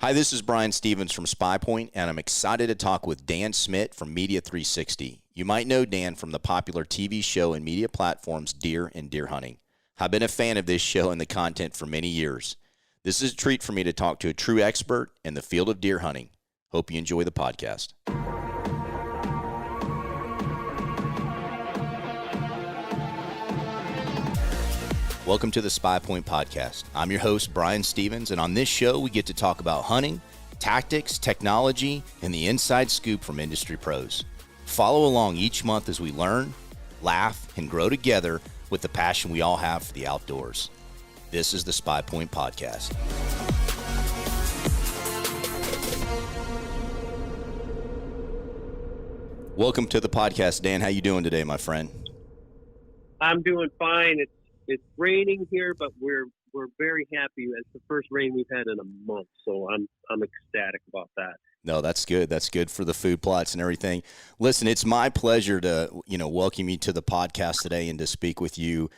Hi, this is Brian Stevens from SpyPoint, and I'm excited to talk with Dan Schmidt from Media 360. You might know Dan from the popular TV show and media platforms Deer and Deer Hunting. I've been a fan of this show and the content for many years. This is a treat for me to talk to a true expert in the field of deer hunting. Hope you enjoy the podcast. Welcome to the SpyPoint podcast. I'm your host, Brian Stevens, and on this show, we get to talk about hunting, tactics, technology, and the inside scoop from industry pros. Follow along each month as we learn, laugh, and grow together with the passion we all have for the outdoors. This is the SpyPoint podcast. Welcome to the podcast, Dan. How you doing today, my friend? I'm doing fine. It's raining here, but we're very happy. It's the first rain we've had in a month, so I'm ecstatic about that. No, that's good. That's good for the food plots and everything. Listen, it's my pleasure to, welcome you to the podcast today and to speak with you.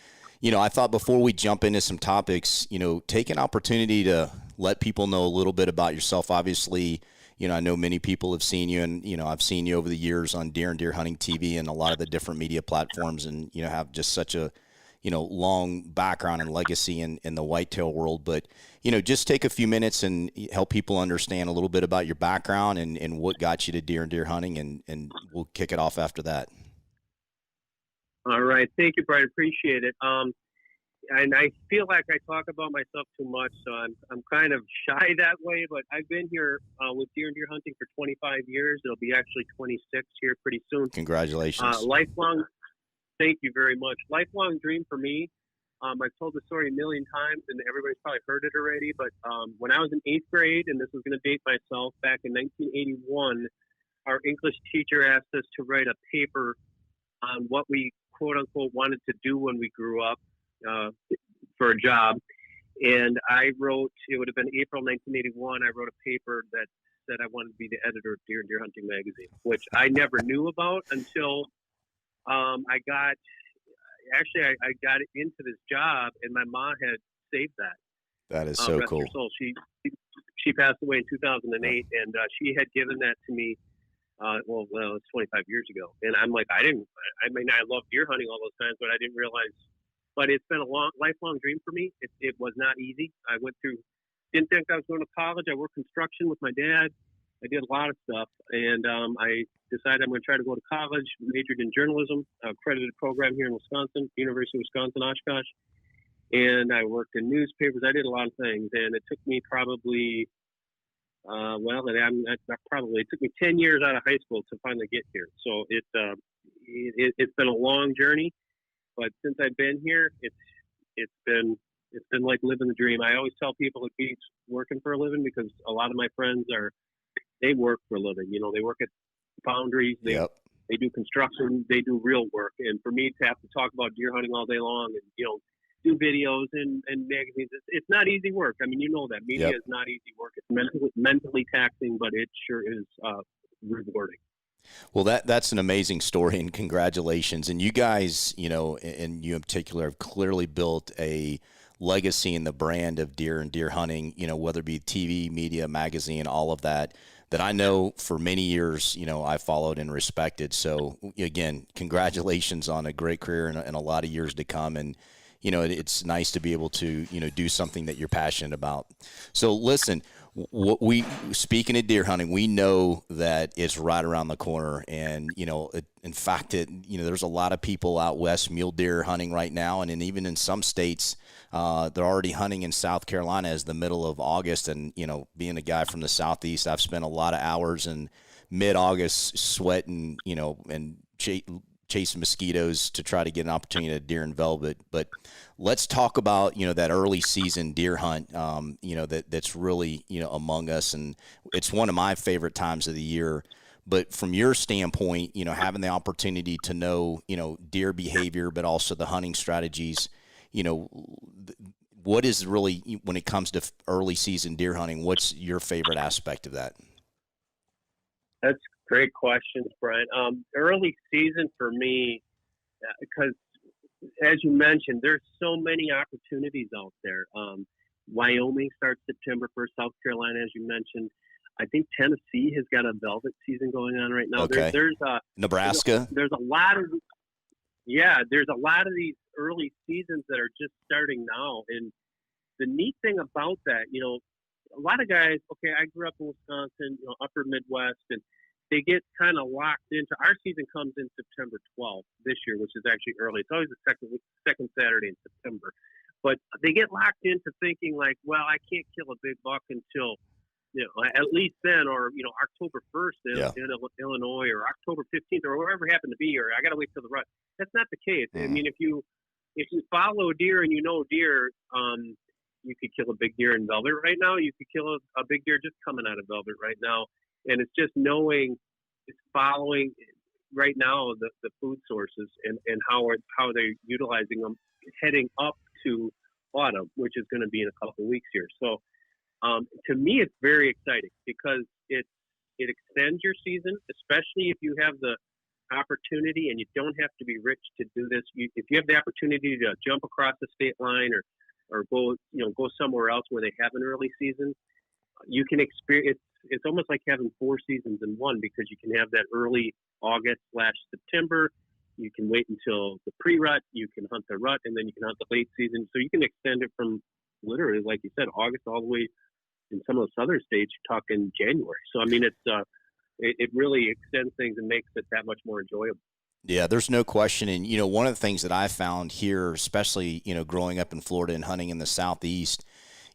I thought before we jump into some topics, take an opportunity to let people know a little bit about yourself. Obviously, I know many people have seen you, and, I've seen you over the years on Deer and Deer Hunting TV and a lot of the different media platforms, and, have just such a long background and legacy in the whitetail world. But, just take a few minutes and help people understand a little bit about your background and what got you to deer and deer hunting, and we'll kick it off after that. All right. Thank you, Brian. Appreciate it. And I feel like I talk about myself too much, so I'm kind of shy that way, but I've been here with deer and deer hunting for 25 years. It'll be actually 26 here pretty soon. Congratulations. Lifelong. Thank you very much. Lifelong dream for me. I've told the story a million times, and everybody's probably heard it already. But when I was in 8th grade, and this is going to date myself, back in 1981, our English teacher asked us to write a paper on what we, quote unquote, wanted to do when we grew up for a job. And I wrote, it would have been April 1981, I wrote a paper that said I wanted to be the editor of Deer and Deer Hunting magazine, which I never knew about until I got into this job, and my mom had saved that. That is so cool. She passed away in 2008, and she had given that to me. Well, it's 25 years ago, and I'm like, I love deer hunting all those times, but I didn't realize. But it's been a lifelong dream for me. It was not easy. I didn't think I was going to college. I worked construction with my dad. I did a lot of stuff, and I decided I'm going to try to go to college, majored in journalism, accredited program here in Wisconsin, University of Wisconsin, Oshkosh. And I worked in newspapers. I did a lot of things, and it took me probably, it took me 10 years out of high school to finally get here. So it's been a long journey, but since I've been here, it's been like living the dream. I always tell people it beats working for a living, because a lot of my friends they work for a living. They work at foundries. They do construction. They do real work. And for me to have to talk about deer hunting all day long and, do videos and magazines, it's not easy work. I mean, that. Media is not easy work. It's mentally taxing, but it sure is rewarding. Well, that's an amazing story, and congratulations. And you guys, and you in particular, have clearly built a legacy in the brand of deer and deer hunting, whether it be TV, media, magazine, all of that I know for many years, I followed and respected. So again, congratulations on a great career and a lot of years to come. And, it's nice to be able to, do something that you're passionate about. So listen, speaking of deer hunting, we know that it's right around the corner, and in fact, there's a lot of people out west mule deer hunting right now, and even in some states, they're already hunting in South Carolina as the middle of August. And being a guy from the Southeast, I've spent a lot of hours in mid-August sweating, and chasing mosquitoes to try to get an opportunity to deer and velvet. But let's talk about, that early season deer hunt, that's really, among us. And it's one of my favorite times of the year. But from your standpoint, having the opportunity to know, deer behavior, but also the hunting strategies, what is really, when it comes to early season deer hunting, what's your favorite aspect of that? That's great questions, Brian. Early season for me, because as you mentioned, there's so many opportunities out there. Wyoming starts September 1st. South Carolina, as you mentioned. I think Tennessee has got a velvet season going on right now. Okay. Nebraska. There's a lot of these early seasons that are just starting now. And the neat thing about that, a lot of guys, okay, I grew up in Wisconsin, upper Midwest, and they get kind of locked into, our season comes in September 12th this year, which is actually early. It's always the second Saturday in September. But they get locked into thinking like, well, I can't kill a big buck until, at least then, or, October 1st in Illinois, or October 15th, or wherever it happened to be, or I got to wait till the rut. That's not the case. I mean, if you follow deer and deer, you could kill a big deer in velvet right now. You could kill a big deer just coming out of velvet right now. And it's just following right now the food sources and how they're utilizing them heading up to autumn, which is going to be in a couple of weeks here. So to me, it's very exciting because it extends your season, especially if you have the opportunity and you don't have to be rich to do this. If you have the opportunity to jump across the state line or go somewhere else where they have an early season, you can experience. It's almost like having 4 seasons in one, because you can have that early August/September. You can wait until the pre-rut. You can hunt the rut, and then you can hunt the late season. So you can extend it from literally, like you said, August all the way in some of the southern states. You're talking January. So I mean, it really extends things and makes it that much more enjoyable. Yeah, there's no question. And, one of the things that I found here, especially, growing up in Florida and hunting in the Southeast,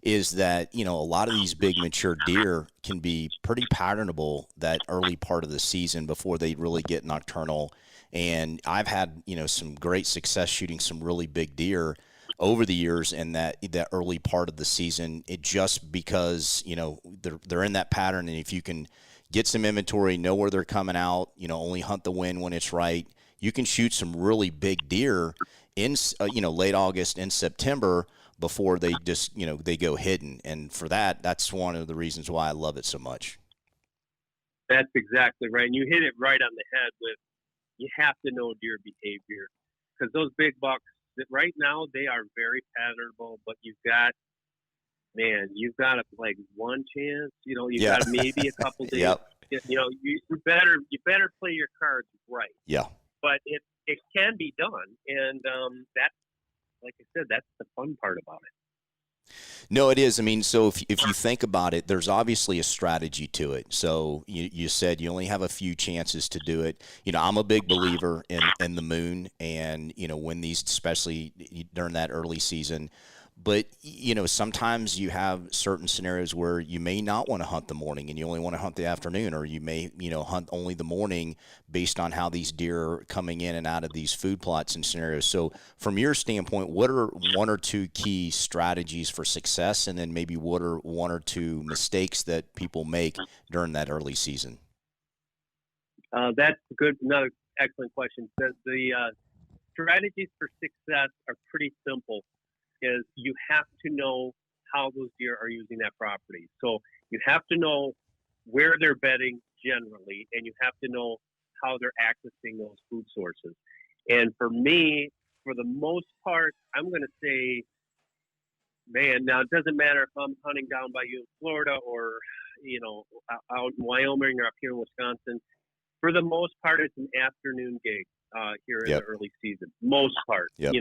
is that, a lot of these big mature deer can be pretty patternable that early part of the season before they really get nocturnal. And I've had, some great success shooting some really big deer over the years in that early part of the season. It just because, they're in that pattern. And if you can get some inventory, know where they're coming out, only hunt the wind when it's right, you can shoot some really big deer in, late August and September before they just, they go hidden. And for that's one of the reasons why I love it so much. That's exactly right. And you hit it right on the head with, you have to know deer behavior, because those big bucks that right now they are very patternable, but you've got like one chance, got maybe a couple days, Yep. You better play your cards right. Yeah. But it can be done. And that's, like I said, that's the fun part about it. No, it is. I mean, so if you think about it, there's obviously a strategy to it. So you said you only have a few chances to do it. I'm a big believer in the moon and, when these, especially during that early season. But, sometimes you have certain scenarios where you may not want to hunt the morning and you only want to hunt the afternoon, or you may, hunt only the morning based on how these deer are coming in and out of these food plots and scenarios. So from your standpoint, what are 1 or 2 key strategies for success? And then maybe what are 1 or 2 mistakes that people make during that early season? That's good. Another excellent question. The strategies for success are pretty simple. Is you have to know how those deer are using that property. So you have to know where they're bedding generally, and you have to know how they're accessing those food sources. And for me, for the most part, I'm going to say, now it doesn't matter if I'm hunting down by you in Florida or, out in Wyoming or up here in Wisconsin. For the most part, it's an afternoon gig here in the early season. Most part, Yep.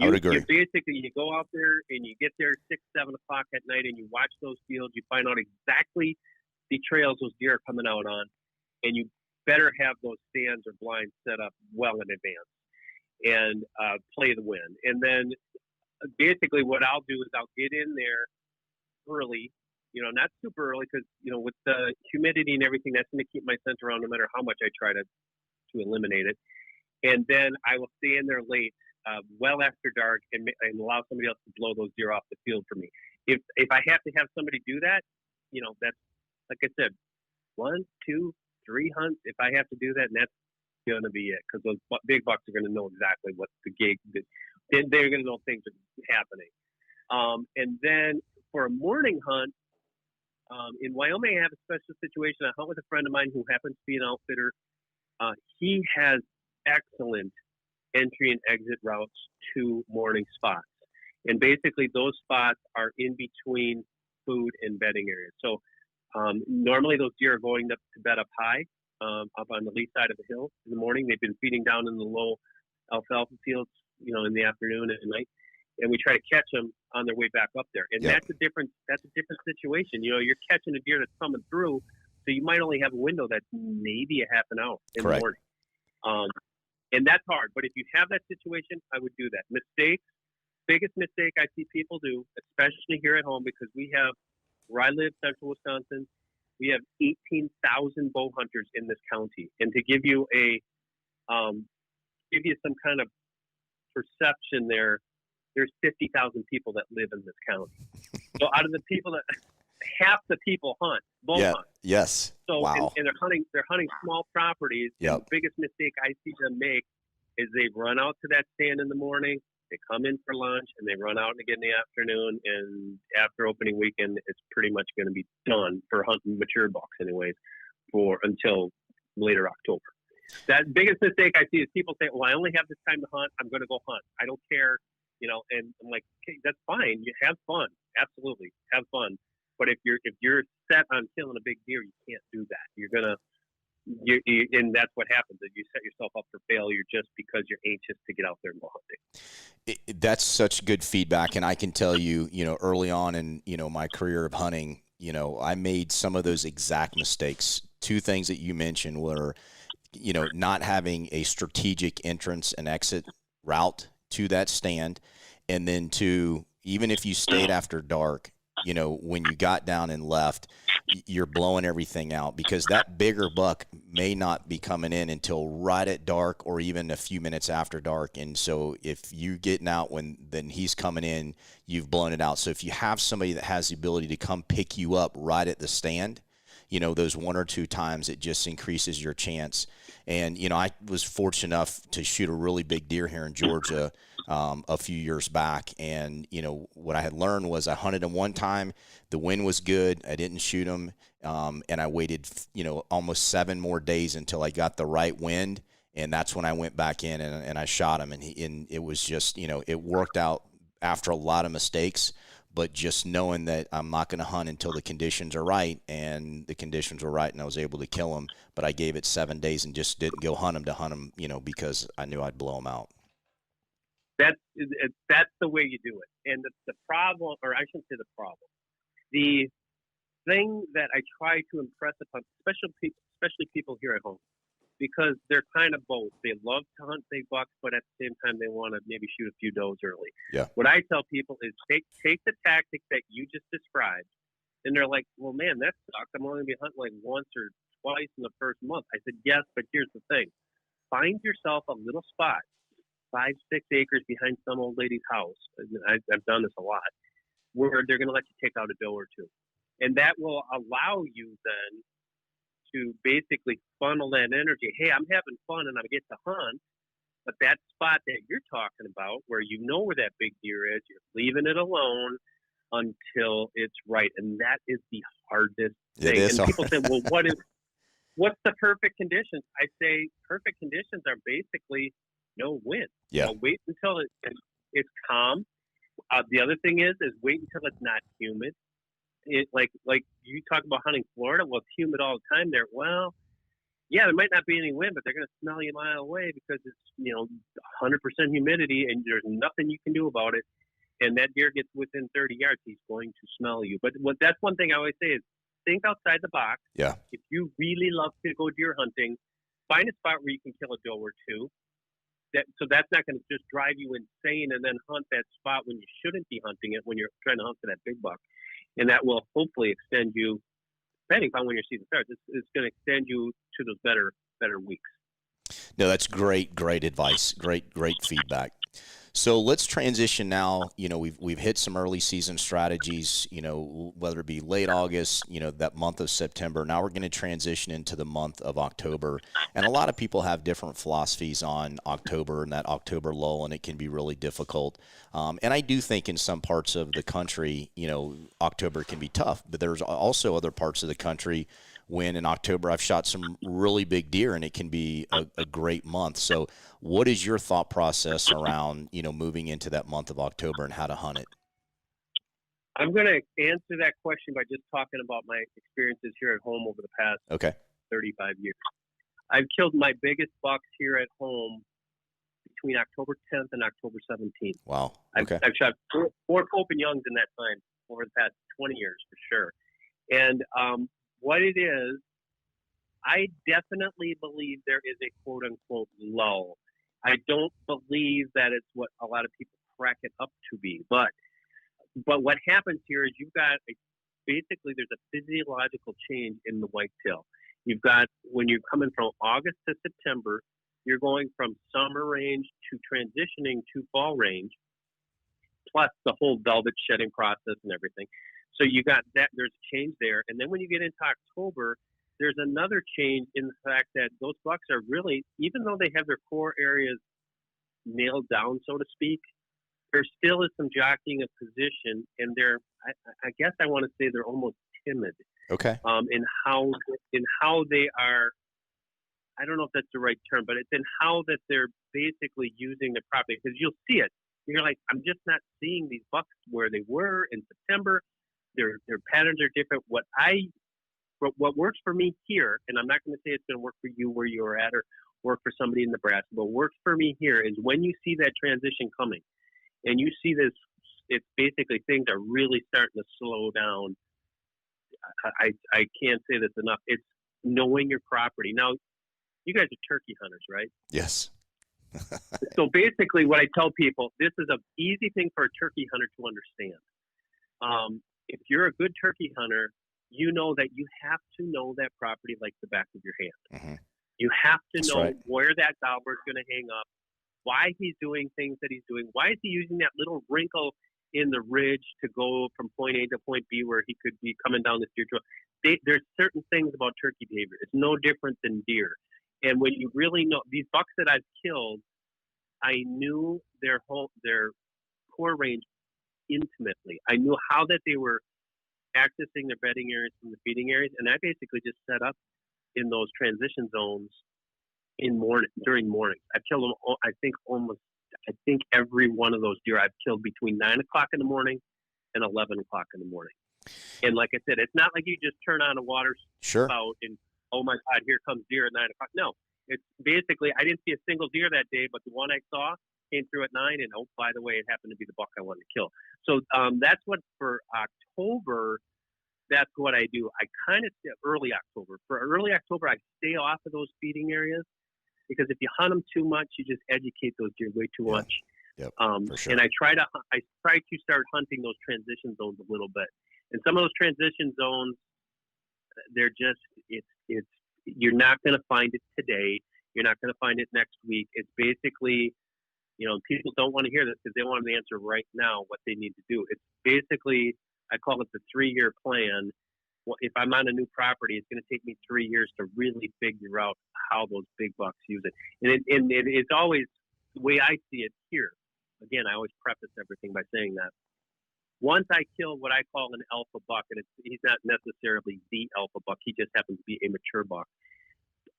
I would agree. You go out there and you get there 6, 7 o'clock at night and you watch those fields. You find out exactly the trails those deer are coming out on, and you better have those stands or blinds set up well in advance and play the wind. And then basically what I'll do is I'll get in there early, not super early, because, with the humidity and everything, that's going to keep my scent around no matter how much I try to eliminate it. And then I will stay in there late, well after dark, and allow somebody else to blow those deer off the field for me. If I have to have somebody do that, that's, like I said, 1, 2, 3 hunts. If I have to do that, and that's going to be it, because those big bucks are going to know exactly what the gig. They're going to know things are happening. And then for a morning hunt, in Wyoming, I have a special situation. I hunt with a friend of mine who happens to be an outfitter. He has excellent entry and exit routes to morning spots. And basically those spots are in between food and bedding areas. So normally those deer are going up to bed up high, up on the lee side of the hill in the morning. They've been feeding down in the low alfalfa fields, in the afternoon and at night. And we try to catch them on their way back up there. And Yep. that's a different situation. You're catching a deer that's coming through, so you might only have a window that's maybe a half an hour in Correct. the morning. And that's hard. But if you have that situation, I would do that. Mistakes, biggest mistake I see people do, especially here at home, because where I live, central Wisconsin, we have 18,000 bow hunters in this county. And to give you some kind of perception there's 50,000 people that live in this county. So out of the people half the people hunt, bow hunt. Yes. So wow. and they're hunting small properties. Yep. And the biggest mistake I see them make is they run out to that stand in the morning, they come in for lunch, and they run out again in the afternoon. And after opening weekend, it's pretty much going to be done for hunting mature bucks, anyways, until later October. That biggest mistake I see is people say, "Well, I only have this time to hunt. I'm going to go hunt. I don't care." And I'm like, okay, that's fine. You have fun. Absolutely. Have fun. But if you're set on killing a big deer, you can't do that. And that's what happens. Is you set yourself up for failure just because you're anxious to get out there and go hunting. That's such good feedback. And I can tell you, early on in, my career of hunting, I made some of those exact mistakes. Two things that you mentioned were, not having a strategic entrance and exit route to that stand. And then two, even if you stayed after dark, when you got down and left, you're blowing everything out because that bigger buck may not be coming in until right at dark or even a few minutes after dark. And so if you're getting out then he's coming in, you've blown it out. So if you have somebody that has the ability to come pick you up right at the stand, those one or two times, it just increases your chance. And, I was fortunate enough to shoot a really big deer here in Georgia a few years back. And, what I had learned was I hunted him one time. The wind was good. I didn't shoot him. And I waited, almost 7 more days until I got the right wind. And that's when I went back in and I shot him. And it was just, it worked out after a lot of mistakes. But just knowing that I'm not going to hunt until the conditions are right, and the conditions were right, and I was able to kill him. But I gave it 7 days and just didn't go hunt him, because I knew I'd blow him out. That's the way you do it. And the problem, or I shouldn't say the problem, the thing that I try to impress upon, especially people here at home, because they're kind of both. They love to hunt big bucks, but at the same time, they want to maybe shoot a few does early. Yeah. What I tell people is take the tactic that you just described, and they're like, well, man, that sucks. I'm only going to be hunting like once or twice in the first month. I said, yes, but here's the thing. Find yourself a little spot, 5-6 acres behind some old lady's house. I've done this a lot, where they're going to let you take out a doe or two. And that will allow you then to basically funnel that energy. Hey, I'm having fun and I get to hunt, but that spot that you're talking about where where that big deer is, you're leaving it alone until it's right. And that is the hardest thing. And people say, well, what's the perfect conditions? I say perfect conditions are basically no wind. Yeah. Wait until it's calm. The other thing is wait until it's not humid. Like you talk about hunting Florida, well, it's humid all the time there. Well, yeah, there might not be any wind, but they're going to smell you a mile away because it's 100% humidity, and there's nothing you can do about it. And that deer gets within 30 yards, he's going to smell you. But that's one thing I always say is think outside the box. Yeah. If you really love to go deer hunting, find a spot where you can kill a doe or two. So that's not going to just drive you insane and then hunt that spot when you shouldn't be hunting it when you're trying to hunt for that big buck. And that will hopefully extend you, depending on when your season starts, it's going to extend you to those better weeks. No, that's great advice. Great feedback. So let's transition now. We've hit some early season strategies, whether it be late August, that month of September. Now we're going to transition into the month of October. And a lot of people have different philosophies on October and that October lull, and it can be really difficult. And I do think in some parts of the country, October can be tough, but there's also other parts of the country when in October I've shot some really big deer, and it can be a great month. So what is your thought process around, moving into that month of October and how to hunt it? I'm going to answer that question by just talking about my experiences here at home over the past Okay. 35 years. I've killed my biggest bucks here at home between October 10th and October 17th. Wow. Okay. I've shot four Pope and Youngs in that time over the past 20 years for sure. And what it is, I definitely believe there is a quote unquote lull. I don't believe that it's what a lot of people crack it up to be. But what happens here is you've got basically there's a physiological change in the whitetail. You've got, when you're coming from August to September, you're going from summer range to transitioning to fall range, plus the whole velvet shedding process and everything. So you got that, there's a change there. And then when you get into October, there's another change in the fact that those bucks are really, even though they have their core areas nailed down, so to speak, there still is some jockeying of position, and I guess I want to say they're almost timid. Okay. In how they are, I don't know if that's the right term, but it's in how that they're basically using the property, because you'll see it. You're like, I'm just not seeing these bucks where they were in September. Their patterns are different. What works for me here, and I'm not going to say it's going to work for you where you're at or work for somebody in Nebraska, but what works for me here is when you see that transition coming and you see this, it's basically things are really starting to slow down. I can't say this enough. It's knowing your property. Now, you guys are turkey hunters, right? Yes. So basically what I tell people, this is an easy thing for a turkey hunter to understand. If you're a good turkey hunter, you know that you have to know that property like the back of your hand. Mm-hmm. You have to That's know right. where that gobbler is going to hang up, why he's doing things that he's doing, why is he using that little wrinkle in the ridge to go from point A to point B where he could be coming down the steer trail. There's certain things about turkey behavior. It's no different than deer. And when you really know these bucks that I've killed, I knew their core range intimately. I knew how that they were accessing their bedding areas from the feeding areas, and I basically just set up in those transition zones during mornings. I've killed them. I think every one of those deer I've killed between 9 o'clock in the morning and 11 o'clock in the morning. And like I said, it's not like you just turn on a water spout and, oh my God, here comes deer at 9 o'clock. No, it's basically, I didn't see a single deer that day, but the one I saw came through at 9, and oh, by the way, it happened to be the buck I wanted to kill. So that's what for October, that's what I do. I kind of early October. For early October, I stay off of those feeding areas, because if you hunt them too much, you just educate those deer way too much. Yep, for sure. And I try to start hunting those transition zones a little bit. And some of those transition zones, they're just you're not going to find it today. You're not going to find it next week. It's basically, people don't want to hear this because they want an answer right now what they need to do. It's basically, I call it the 3-year plan. Well, if I'm on a new property, it's going to take me 3 years to really figure out how those big bucks use it. And it's always the way I see it here. Again, I always preface everything by saying that once I kill what I call an alpha buck, and he's not necessarily the alpha buck, he just happens to be a mature buck,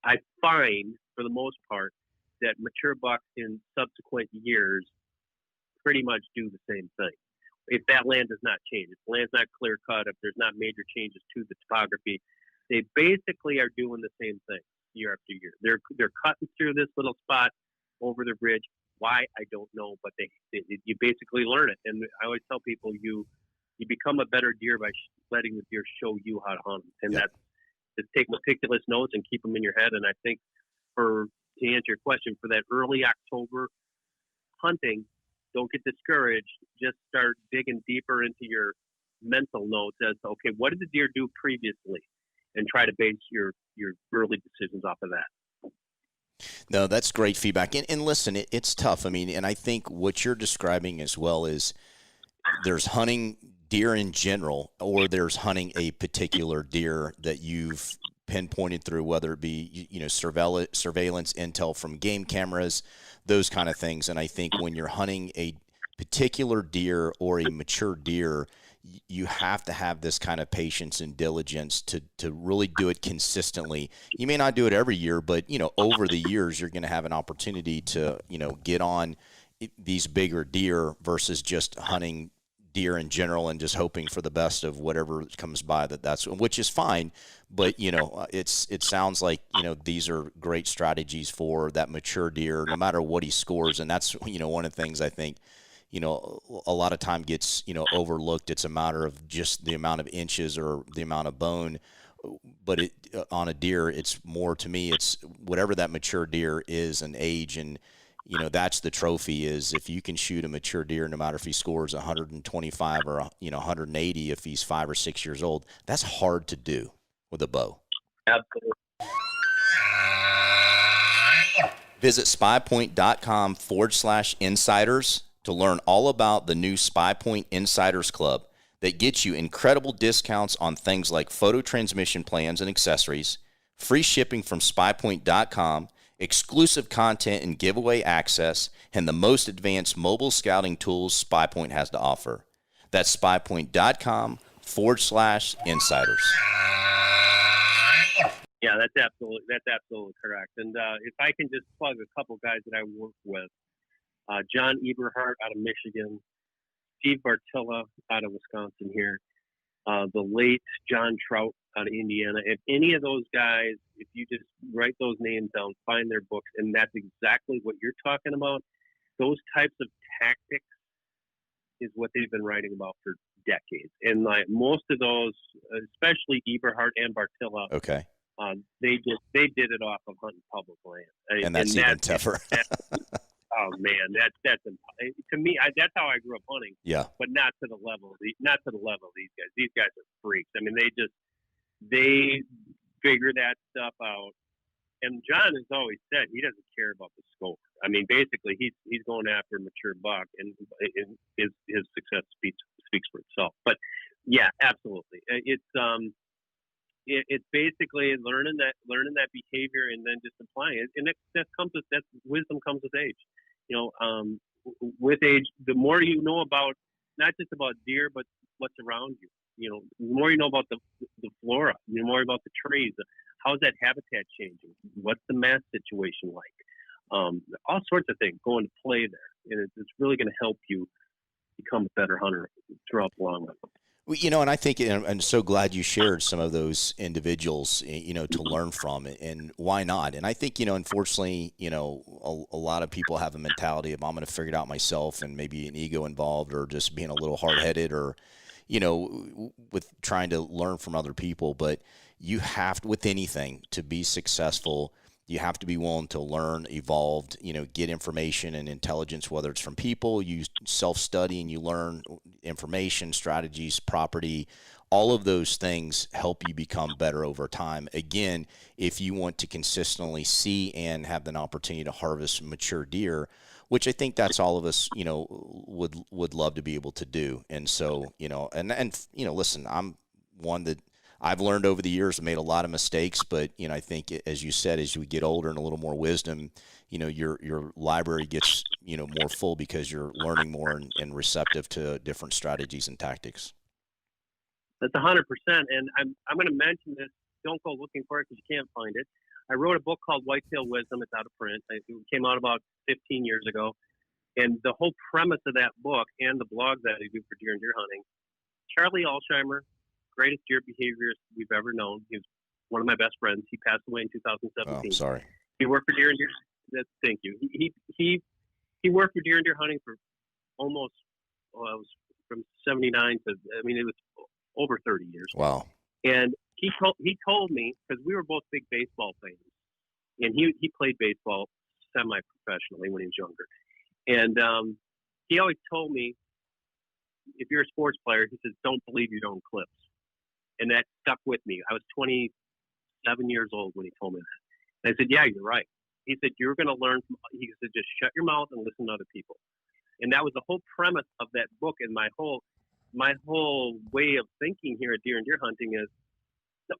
I find, for the most part, that mature bucks in subsequent years pretty much do the same thing. If that land does not change, if the land's not clear cut, if there's not major changes to the topography, they basically are doing the same thing year after year. They're cutting through this little spot over the bridge. Why, I don't know, but you basically learn it. And I always tell people you become a better deer by letting the deer show you how to hunt them. And that's to take meticulous notes and keep them in your head. And I think to answer your question, for that early October hunting, don't get discouraged. Just start digging deeper into your mental notes as to, okay, what did the deer do previously? And try to base your early decisions off of that. No, that's great feedback. And listen, it's tough. I mean, and I think what you're describing as well is there's hunting deer in general, or there's hunting a particular deer that you've pinpointed through, whether it be, surveillance intel from game cameras, those kind of things. And I think when you're hunting a particular deer or a mature deer, you have to have this kind of patience and diligence to really do it consistently. You may not do it every year, but, over the years, you're going to have an opportunity to, get on these bigger deer versus just hunting deer in general and just hoping for the best of whatever comes by. That's which is fine, but it sounds like these are great strategies for that mature deer, no matter what he scores. And that's one of the things I think a lot of time gets overlooked. It's a matter of just the amount of inches or the amount of bone, but on a deer, it's more, to me, it's whatever that mature deer is and age. And that's the trophy, is if you can shoot a mature deer, no matter if he scores 125 or 180 if he's 5 or 6 years old. That's hard to do with a bow. Absolutely. Visit spypoint.com/insiders to learn all about the new SpyPoint Insiders Club that gets you incredible discounts on things like photo transmission plans and accessories, free shipping from spypoint.com, exclusive content and giveaway access, and the most advanced mobile scouting tools SpyPoint has to offer. That's spypoint.com/insiders. Yeah, that's absolutely correct. And if I can just plug a couple guys that I work with, John Eberhardt out of Michigan, Steve Bartilla out of Wisconsin here, the late John Trout out of Indiana. If any of those guys, if you just write those names down, find their books, and that's exactly what you're talking about. Those types of tactics is what they've been writing about for decades. And like most of those, especially Eberhardt and Bartilla, okay, they did it off of hunting public land, and that's even tougher. Oh man, that's to me. That's how I grew up hunting. Yeah, but not to the level of these guys. These guys are freaks. I mean, they figure that stuff out. And John has always said he doesn't care about the score. I mean, basically, he's going after a mature buck, and his success speaks for itself. But yeah, absolutely, it's basically learning that behavior and then just applying it. And that wisdom comes with age. With age, the more you know about not just about deer, but what's around you. The more you know about the flora, the more about the trees. How's that habitat changing? What's the mass situation like? All sorts of things go into play there, and it's really going to help you become a better hunter throughout the long run. Well, and I think, and I'm so glad you shared some of those individuals, to learn from, and why not? And I think, unfortunately, a lot of people have a mentality of, I'm going to figure it out myself, and maybe an ego involved, or just being a little hard-headed, or, with trying to learn from other people. But you have to, with anything, to be successful, you have to be willing to learn, evolve, get information and intelligence, whether it's from people, you self-study and you learn information, strategies, property. All of those things help you become better over time. Again, if you want to consistently see and have an opportunity to harvest mature deer, which I think that's all of us, would love to be able to do. And so, listen, I'm one that I've learned over the years, made a lot of mistakes, but, I think, as you said, as we get older and a little more wisdom, your library gets, more full because you're learning more and receptive to different strategies and tactics. That's 100%. And I'm going to mention this. Don't go looking for it because you can't find it. I wrote a book called Whitetail Wisdom. It's out of print. It came out about 15 years ago. And the whole premise of that book and the blog that I do for deer and deer hunting, Charlie Alsheimer, greatest deer behaviorist we've ever known. He was one of my best friends. He passed away in 2017. Oh, sorry. He worked for deer and deer. Thank you. He worked for deer and deer hunting for almost, it was from 79 to, it was over 30 years. Wow. And he told me, because we were both big baseball fans, and he played baseball semi-professionally when he was younger. And he always told me, if you're a sports player, he says, don't believe your own clips. And that stuck with me. I was 27 years old when he told me that. And I said, yeah, you're right. He said, you're going to learn from, he said, just shut your mouth and listen to other people. And that was the whole premise of that book. And my whole way of thinking here at deer and deer hunting is,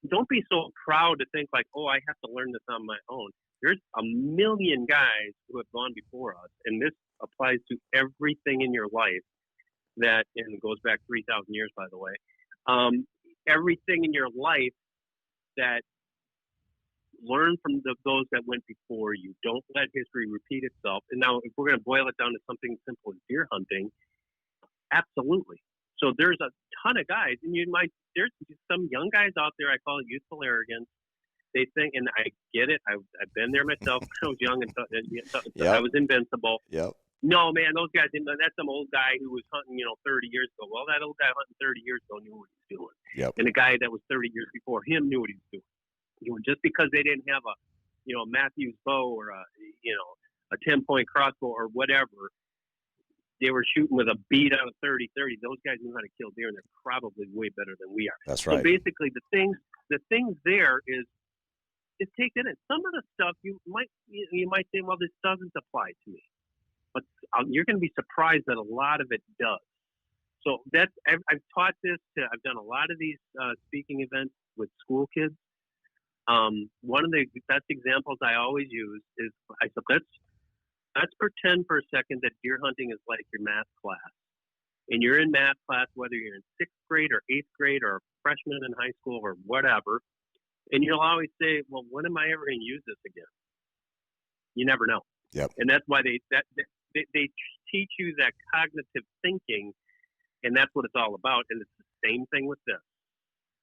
don't be so proud to think like, oh, I have to learn this on my own. There's a million guys who have gone before us, and this applies to everything in your life. that, and it goes back 3,000 years, by the way. Everything in your life that learn from those that went before you. Don't let history repeat itself. And now, if we're going to boil it down to something simple as deer hunting, absolutely. So there's a ton of guys, and there's some young guys out there. I call it youthful arrogance. They think, and I get it. I've been there myself. I was young and Yep. I was invincible. Yep. No, man, those guys didn't. That's some old guy who was hunting, 30 years ago. Well, that old guy hunting 30 years ago knew what he was doing. Yep. And the guy that was 30 years before him knew what he was doing. Just because they didn't have a Matthews bow or a 10-point crossbow or whatever, they were shooting with a bead on a 30-30. Those guys knew how to kill deer, and they're probably way better than we are. That's right. So basically, the things there is take it in. Some of the stuff you might say, well, this doesn't apply to me, but you're going to be surprised that a lot of it does. So I've taught this I've done a lot of these speaking events with school kids. One of the best examples I always use is I said, let's pretend for a second that deer hunting is like your math class. And you're in math class, whether you're in 6th grade or 8th grade or a freshman in high school or whatever. And you'll always say, well, when am I ever going to use this again? You never know. Yep. And that's why they teach you that cognitive thinking, and that's what it's all about. And it's the same thing with this.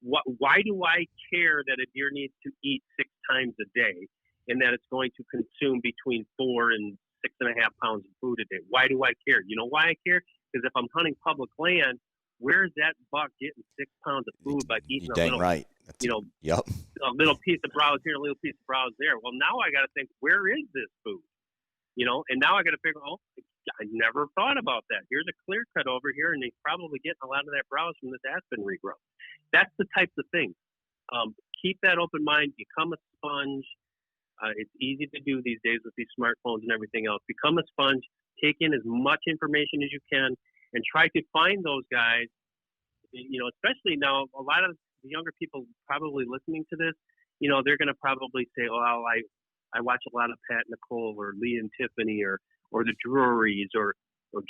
Why do I care that a deer needs to eat 6 times a day and that it's going to consume between 4 and 6.5 pounds of food a day? Why do I care? You know why I care? Because if I'm hunting public land, where's that buck getting 6 pounds of food by eating a little, right. Yep. A little piece of browse here, a little piece of browse there? Well, now I got to think, where is this food? And now I got to figure, I never thought about that. Here's a clear cut over here, and he's probably getting a lot of that browse from this aspen regrowth. That's the types of things. Keep that open mind. Become a sponge. It's easy to do these days with these smartphones and everything else. Become a sponge. Take in as much information as you can, and try to find those guys. Especially now, a lot of the younger people probably listening to this, they're going to probably say, "Oh, I watch a lot of Pat Nicole or Lee and Tiffany or the Drurys or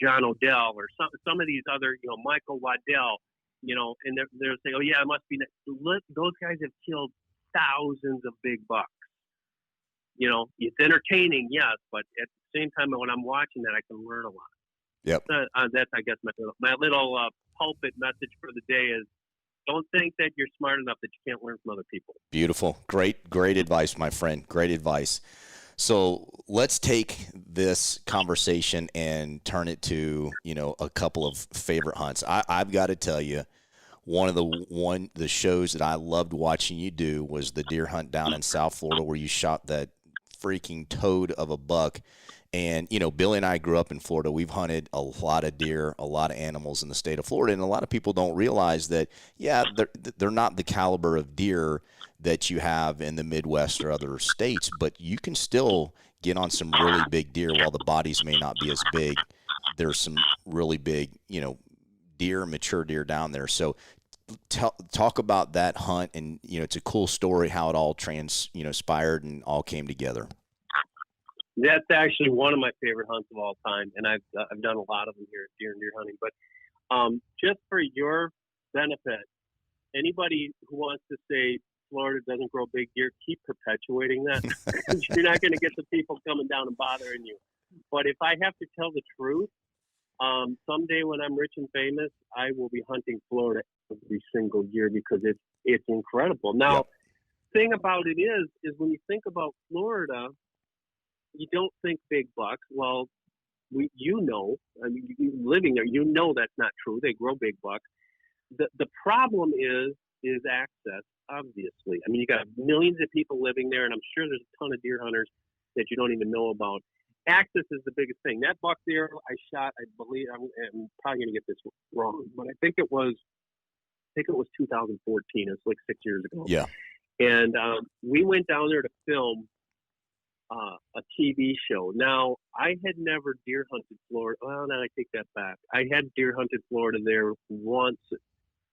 John Odell or some of these other, Michael Waddell." And they'll say, "Oh yeah, it must be." Those guys have killed thousands of big bucks. It's entertaining, yes, but at the same time, when I'm watching that, I can learn a lot. Yep. That's, I guess, my little pulpit message for the day is: don't think that you're smart enough that you can't learn from other people. Beautiful, great advice, my friend. Great advice. So let's take this conversation and turn it to, a couple of favorite hunts. I've got to tell you, one of the shows that I loved watching you do was the deer hunt down in South Florida where you shot that freaking toad of a buck. And, Billy and I grew up in Florida. We've hunted a lot of deer, a lot of animals in the state of Florida. And a lot of people don't realize that, they're not the caliber of deer that you have in the Midwest or other states, but you can still get on some really big deer while the bodies may not be as big. There's some really big, mature deer down there. So talk about that hunt, and, it's a cool story how it all transpired and all came together. That's actually one of my favorite hunts of all time, and I've done a lot of them here at Deer and Deer Hunting. But just for your benefit, anybody who wants to say Florida doesn't grow big deer, keep perpetuating that. You're not going to get the people coming down and bothering you. But if I have to tell the truth, someday when I'm rich and famous, I will be hunting Florida every single year because it's incredible. Now, thing about it is when you think about Florida, you don't think big bucks. Well, living there, that's not true. They grow big bucks. The problem is access, obviously. I mean, you got millions of people living there, and I'm sure there's a ton of deer hunters that you don't even know about. Access is the biggest thing. That buck there I shot, I believe, I'm probably going to get this wrong, but I think it was 2014. It's like 6 years ago. Yeah. And we went down there to film a TV show. Now, I had never deer hunted Florida. Well, now I take that back. I had deer hunted Florida there once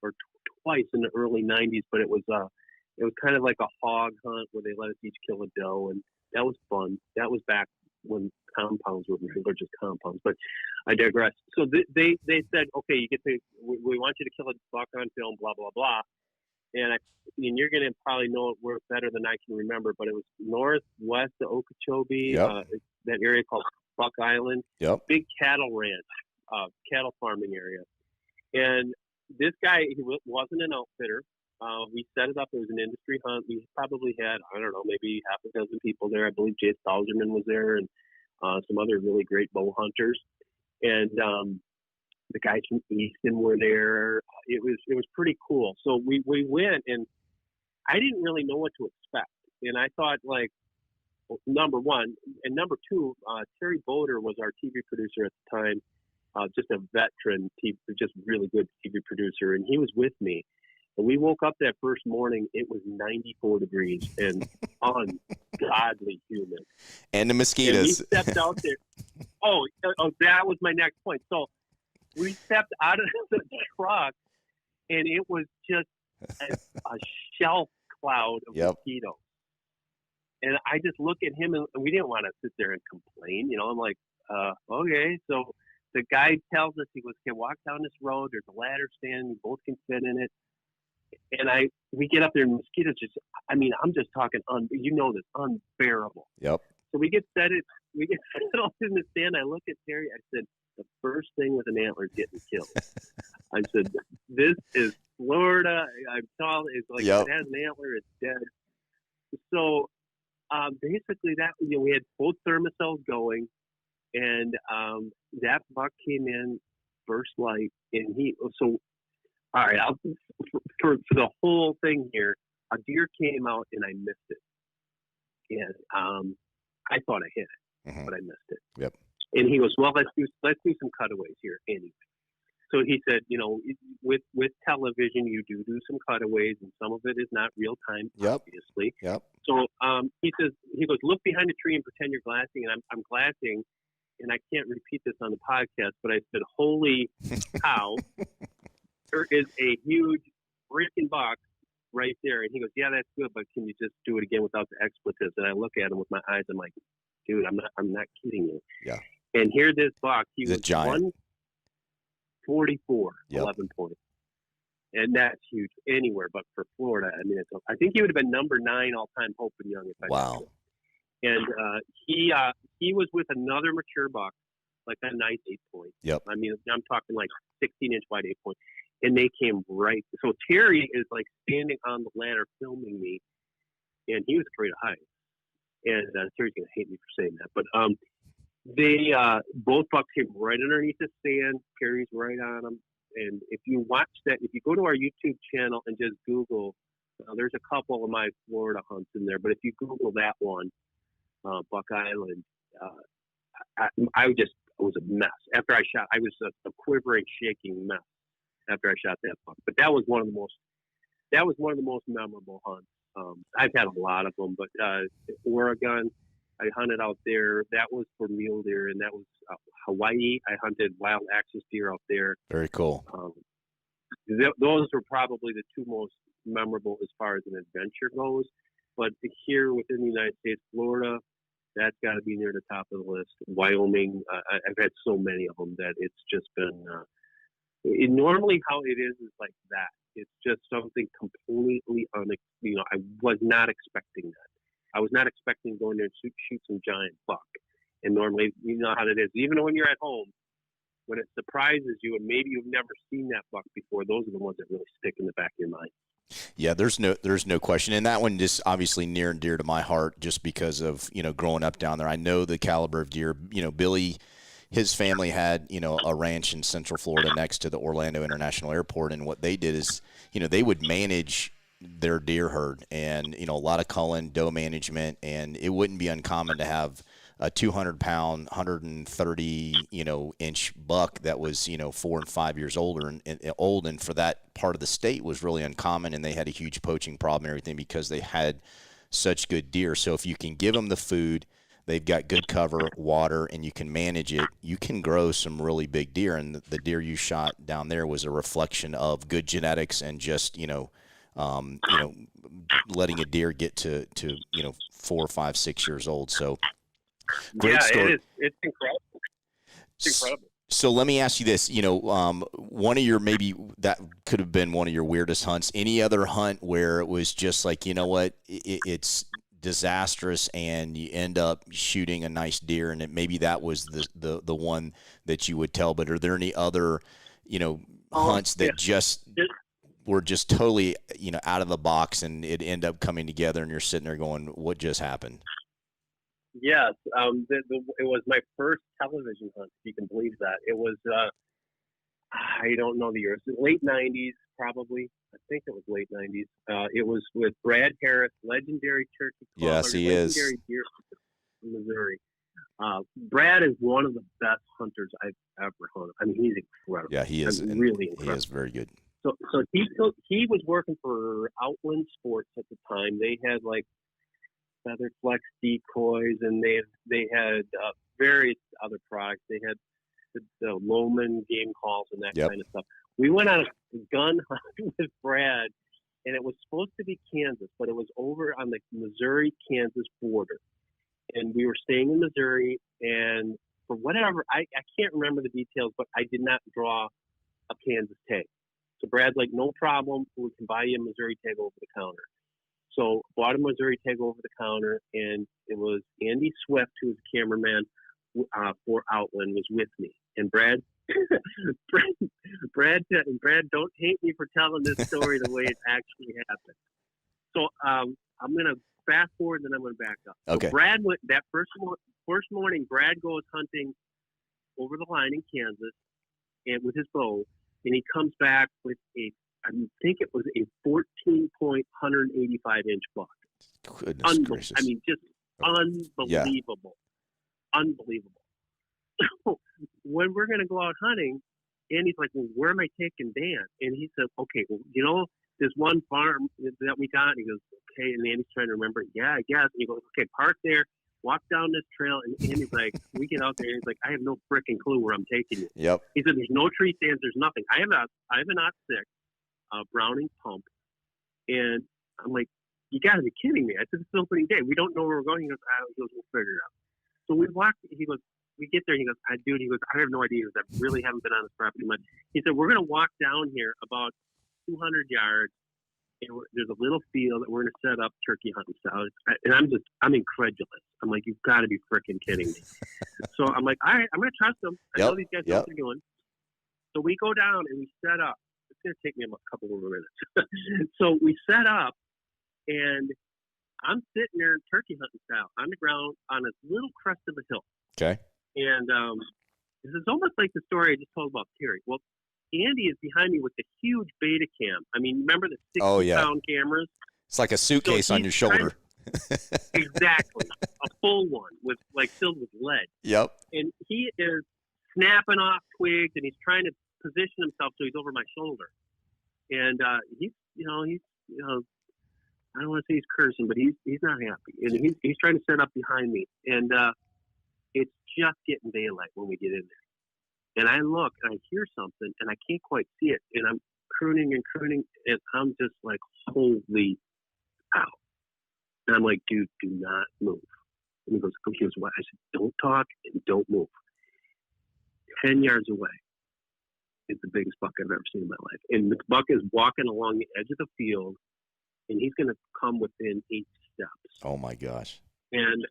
or twice in the early 90s, but it was kind of like a hog hunt where they let us each kill a doe, and that was fun. That was back when compounds were just compounds. But I digress. So they said, okay, we want you to kill a buck on film, blah blah blah, and you're going to probably know it word better than I can remember, but it was northwest of Okeechobee, that area called Buck Island, big cattle ranch, cattle farming area, and this guy, he wasn't an outfitter. We set it up. It was an industry hunt. We probably had, I don't know, maybe half a dozen people there. I believe Jay Stauserman was there, and some other really great bow hunters. And the guys from Easton were there. It was pretty cool. So we went, and I didn't really know what to expect. And I thought, like, number one, and number two, Terry Boder was our TV producer at the time, just a veteran, just really good TV producer, and he was with me. And we woke up that first morning, it was 94 degrees and ungodly humid. And the mosquitoes. And we stepped out there. Oh, that was my next point. So we stepped out of the truck, and it was just a shelf cloud of mosquitoes. And I just look at him, and we didn't want to sit there and complain. I'm like, okay. So the guy tells us, he goes, okay, walk down this road. There's a ladder stand. You both can fit in it. And we get up there, and mosquitoes just, I'm just talking, this, unbearable. Yep. So we get set off in the stand. I look at Terry. I said, the first thing with an antler is getting killed. I said, this is Florida. I'm telling it's like, if it has an antler, it's dead. So basically that, we had both thermocells going, and that buck came in first light, and all right, for the whole thing here, a deer came out and I missed it. And I thought I hit it, but I missed it. Yep. And he goes, well, let's do some cutaways here anyway. So he said, with television, you do some cutaways, and some of it is not real time, obviously. Yep. So he goes, look behind the tree and pretend you're glassing. And I'm glassing, and I can't repeat this on the podcast, but I said, holy cow. There is a huge freaking box right there. And he goes, yeah, that's good, but can you just do it again without the expletives? And I look at him with my eyes. I'm like, dude, I'm not kidding you. Yeah. And here this box, he was giant. 144, 11 points. And that's huge anywhere but for Florida. I think he would have been number 9 all-time Hope and Young. Wow. And he was with another mature buck, like a nice 8-point. Yep. I'm talking like 16-inch wide 8-point. And they came right. So Terry is like standing on the ladder filming me, and he was afraid of heights. And Terry's gonna hate me for saying that, but they both bucks came right underneath the stand. Terry's right on them. And if you watch that, if you go to our YouTube channel and just Google, there's a couple of my Florida hunts in there. But if you Google that one, Buck Island, I was a mess after I shot. I was a quivering, shaking mess after I shot that buck. But that was one of the most memorable hunts. I've had a lot of them, but Oregon, I hunted out there. That was for mule deer, and that was Hawaii. I hunted wild axis deer out there. Very cool. Those were probably the two most memorable as far as an adventure goes. But here within the United States, Florida, that's got to be near the top of the list. Wyoming, I've had so many of them that it's just been normally how it is like that. It's just something completely I was not expecting that. I was not expecting going there and shoot some giant buck. And normally, you know how it is. Even when you're at home, when it surprises you and maybe you've never seen that buck before, those are the ones that really stick in the back of your mind. Yeah, there's no question. And that one just obviously near and dear to my heart just because of, growing up down there. I know the caliber of deer. Billy, his family had, a ranch in Central Florida next to the Orlando International Airport. And what they did is, they would manage their deer herd and, a lot of culling, doe management. And it wouldn't be uncommon to have a 200-pound, 130, inch buck that was, 4 and 5 years older and old. And for that part of the state was really uncommon. And they had a huge poaching problem and everything because they had such good deer. So if you can give them the food, they've got good cover, water, and you can manage it, you can grow some really big deer. And the deer you shot down there was a reflection of good genetics and just, letting a deer get to 4, 5, 6 years old. So Great story. It's incredible. It's incredible. So let me ask you this, one of your, maybe that could have been one of your weirdest hunts. Any other hunt where it was just like, you know what, it's disastrous and you end up shooting a nice deer, and maybe that was the one that you would tell, but are there any other, hunts that just were just totally, out of the box and it end up coming together and you're sitting there going, what just happened? Yes, it was my first television hunt, if you can believe that. It was, I don't know the year. It was late 90s, probably. I think it was late 90s. It was with Brad Harris, legendary turkey caller. Yes, he is. Legendary deer from Missouri. Brad is one of the best hunters I've ever hunted. I mean, he's incredible. Yeah, he is. Really incredible. He is very good. So he was working for Outland Sports at the time. They had like feather flex decoys, and they had various other products. They had the Loman game calls and that kind of stuff. We went on a gun hunt with Brad, and it was supposed to be Kansas, but it was over on the Missouri-Kansas border. And we were staying in Missouri, and for whatever, I can't remember the details, but I did not draw a Kansas tag. So Brad's like, no problem, we can buy you a Missouri tag over the counter. So bought a Missouri tag over the counter, and it was Andy Swift, who was the cameraman for Outland, was with me. And Brad, Brad, don't hate me for telling this story the way it actually happened. So I'm going to fast forward, and then I'm going to back up. Okay. So Brad went that first morning. Brad goes hunting over the line in Kansas, and with his bow, and he comes back with I think it was a 14-point, 185-inch buck. Goodness gracious. I mean, just unbelievable. Yeah. Unbelievable. So when we're going to go out hunting, Andy's like, well, where am I taking Dan? And he said, okay, well, this one farm that we got. And he goes, okay. And Andy's trying to remember, yeah, I guess. And he goes, okay, park there, walk down this trail. And Andy's like, we get out there, and he's like, I have no freaking clue where I'm taking you. Yep. He said, there's no tree stands, there's nothing. I have an .6 Browning pump, and I'm like, you got to be kidding me. I said, it's opening day. We don't know where we're going. He goes, we'll figure it out. So we walk. He goes, we get there. He goes, I have no idea. He goes, I really haven't been on this property much. He said, we're going to walk down here about 200 yards, and there's a little field that we're going to set up turkey hunting style. And I'm incredulous. I'm like, you've got to be freaking kidding me. So I'm like, all right, I'm going to trust them. I know these guys know what they're doing. So we go down and we set up. It's going to take me a couple more minutes. So we set up, and I'm sitting there turkey hunting style on the ground on this little crest of a hill. Okay. And this is almost like the story I just told about Terry. Well, Andy is behind me with the huge Beta Cam. I mean, remember the 60-pound cameras? It's like a suitcase on your shoulder. Exactly. A full one with filled with lead. Yep. And he is snapping off twigs, and he's trying to position himself so he's over my shoulder. And he's I don't want to say he's cursing, but he's not happy. And he's trying to set up behind me. And it's just getting daylight when we get in there. And I look, and I hear something, and I can't quite see it. And I'm crooning, and I'm just like, holy cow. And I'm like, dude, do not move. And he goes, what? I said, don't talk and don't move. 10 yards away is the biggest buck I've ever seen in my life. And the buck is walking along the edge of the field, and he's going to come within 8 steps. Oh, my gosh. And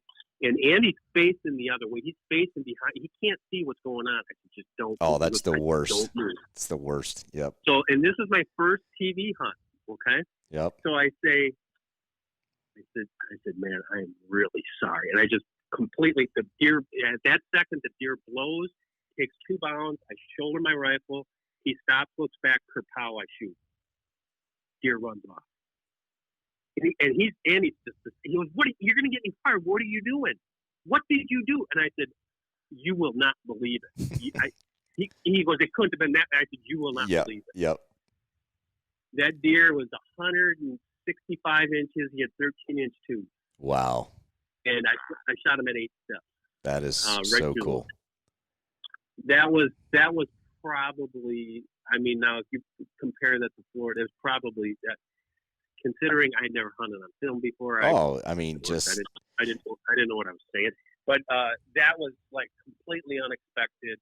Andy's facing the other way. He's facing behind. He can't see what's going on. I said, just don't. Oh, that's the worst. Don't move. It's the worst. Yep. So, and this is my first TV hunt. Okay. Yep. So I said, man, I am really sorry. And I just completely, the deer, at that second, the deer blows, takes 2 bounds. I shoulder my rifle. He stops, looks back, kerpow, I shoot. Deer runs off. And he's just, he goes, you're going to get me fired. What are you doing? What did you do? And I said, you will not believe it. He goes, it couldn't have been that. I said, you will not believe it. Yep. That deer was 165 inches. He had 13-inch tubes. Wow. And I shot him at 8 steps. That is so cool. That was probably, I mean, now if you compare that to Florida, it was probably that. Considering I had never hunted on film before. I didn't know what I was saying. But that was like completely unexpected.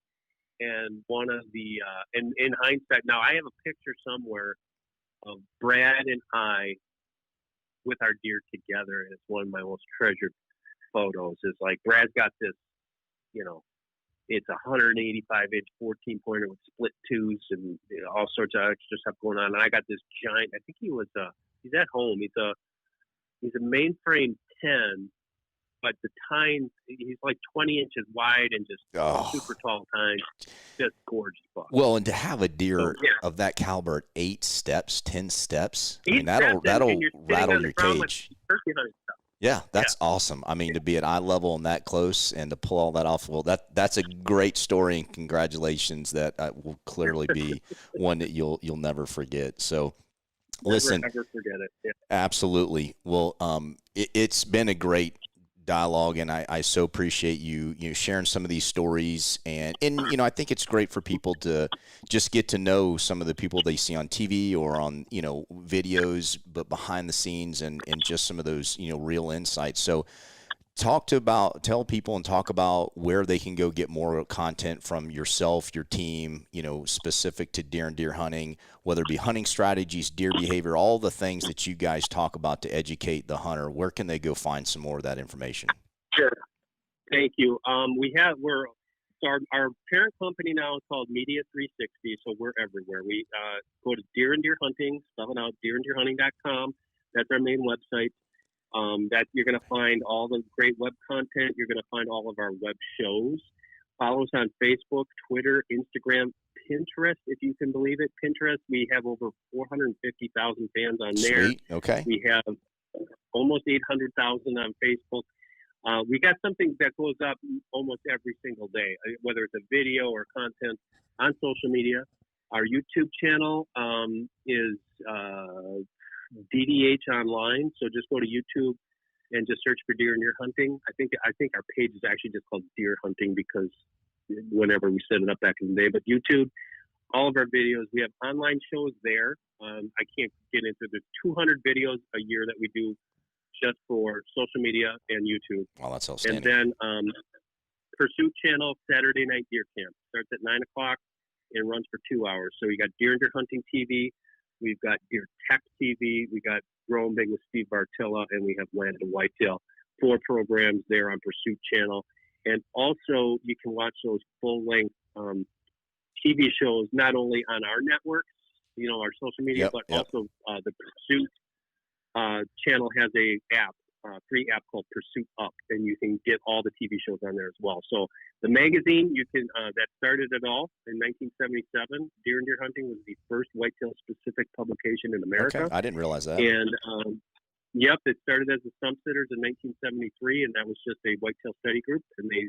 And one of the, in hindsight, now I have a picture somewhere of Brad and I with our deer together. And it's one of my most treasured photos. Is like Brad's got this, you know, it's a 185-inch 14-pointer with split twos and all sorts of extra stuff going on. And I got this giant. I think he's at home. He's a mainframe 10, but the tines, he's like 20 inches wide and just super tall tines. Just gorgeous buck. Well, and to have a deer of that caliber at 8 steps, 10 steps, I mean, that'll rattle your cage. Yeah, that's awesome. I mean, to be at eye level and that close and to pull all that off, well, that's a great story, and congratulations. That will clearly be one that you'll never forget. So, listen, never forget it. Yeah. Absolutely. Well, it's been a great dialogue, and I so appreciate you sharing some of these stories, and I think it's great for people to just get to know some of the people they see on TV or on videos, but behind the scenes and just some of those real insights. So tell people and talk about where they can go get more content from yourself, your team, specific to deer and deer hunting, whether it be hunting strategies, deer behavior, all the things that you guys talk about to educate the hunter. Where can they go find some more of that information? Sure. Thank you. Our parent company now is called Media 360, so we're everywhere. We go to Deer and Deer Hunting, spell it out, deeranddeerhunting.com. That's our main website. That you're going to find all the great web content. You're going to find all of our web shows. Follow us on Facebook, Twitter, Instagram, Pinterest, if you can believe it. Pinterest, we have over 450,000 fans on there. Sweet. Okay. We have almost 800,000 on Facebook. We got something that goes up almost every single day, whether it's a video or content on social media. Our YouTube channel is DDH Online, so just go to YouTube and just search for Deer and Deer Hunting. I think our page is actually just called Deer Hunting because whenever we set it up back in the day. But YouTube, all of our videos, we have online shows there. I can't get into the 200 videos a year that we do just for social media and YouTube. Well, that's outstanding. And then Pursuit Channel Saturday Night Deer Camp starts at 9 o'clock and runs for 2 hours. So you got Deer and Deer Hunting TV. We've got Deer Tech TV. We got Growing Big with Steve Bartilla, and we have Land and Whitetail. 4 programs there on Pursuit Channel. And also, you can watch those full-length TV shows not only on our networks, our social media, but also the Pursuit channel has a free app called Pursuit Up, and you can get all the TV shows on there as well. So the magazine, you can that started it all in 1977. Deer and Deer Hunting was the first whitetail-specific publication in America. Okay, I didn't realize that. And it started as the Stump Sitters in 1973, and that was just a whitetail study group. And they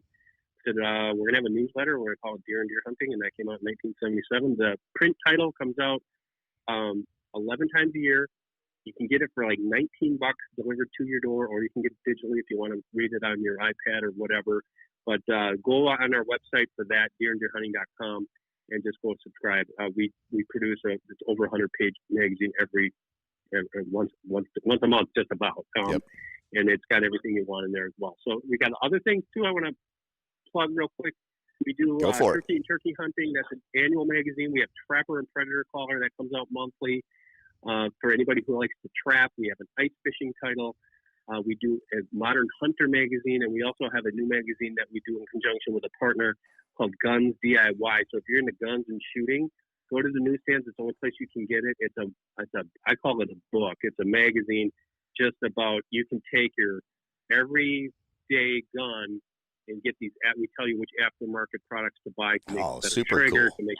said, we're going to have a newsletter. We're going to call it Deer and Deer Hunting, and that came out in 1977. The print title comes out 11 times a year. You can get it for like $19 delivered to your door, or you can get it digitally if you want to read it on your iPad or whatever. But go on our website for that, deeranddeerhunting.com, and just go subscribe. We produce it's over 100-page magazine every once a month, just about. And it's got everything you want in there as well. So we got other things too. I want to plug real quick. We do turkey and turkey hunting. That's an annual magazine. We have Trapper and Predator Caller that comes out monthly. For anybody who likes to trap, we have an ice fishing title. We do a Modern Hunter magazine, and we also have a new magazine that we do in conjunction with a partner called Guns DIY. So if you're into guns and shooting, go to the newsstands. It's the only place you can get it. I call it a book. It's a magazine just about, you can take your everyday gun and get these. We tell you which aftermarket products to buy to make a better trigger, to make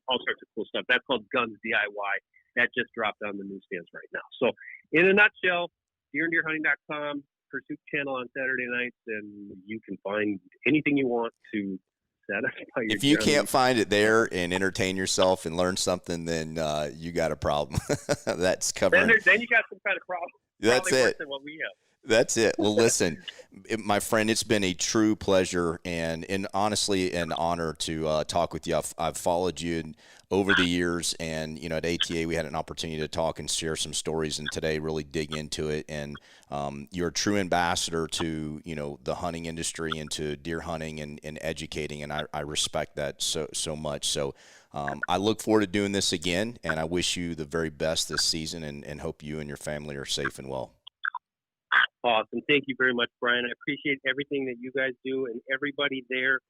all sorts of cool stuff. That's called Guns DIY. That just dropped on the newsstands right now. So in a nutshell, deeranddeerhunting.com, Pursuit Channel on Saturday nights, and you can find anything you want to satisfy your If you can't find it there and entertain yourself and learn something, then you got a problem. That's covering. Then you got some kind of problem. That's Probably it. worse than what we have. That's it. Well, listen, my friend, it's been a true pleasure and honestly an honor to talk with you. I've followed you over the years, and at ATA we had an opportunity to talk and share some stories, and today really dig into it. And you're a true ambassador to the hunting industry and to deer hunting and educating, and I respect that so much. So I look forward to doing this again, and I wish you the very best this season, and hope you and your family are safe and well. Awesome. Thank you very much, Brian. I appreciate everything that you guys do, and everybody there.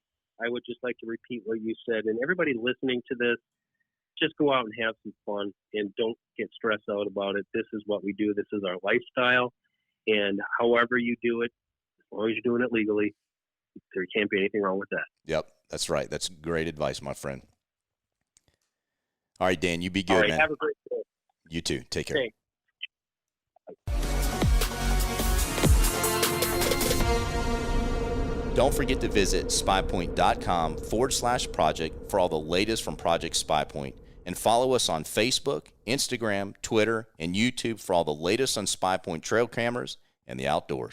I would just like to repeat what you said, and everybody listening to this, just go out and have some fun and don't get stressed out about it. This is what we do. This is our lifestyle. And however you do it, as long as you're doing it legally, there can't be anything wrong with that. Yep, that's right. That's great advice, my friend. All right, Dan, you be good, All right, man. have a great day. You too. Take care. Thanks. Don't forget to visit spypoint.com/project for all the latest from Project SpyPoint. And follow us on Facebook, Instagram, Twitter, and YouTube for all the latest on SpyPoint trail cameras and the outdoors.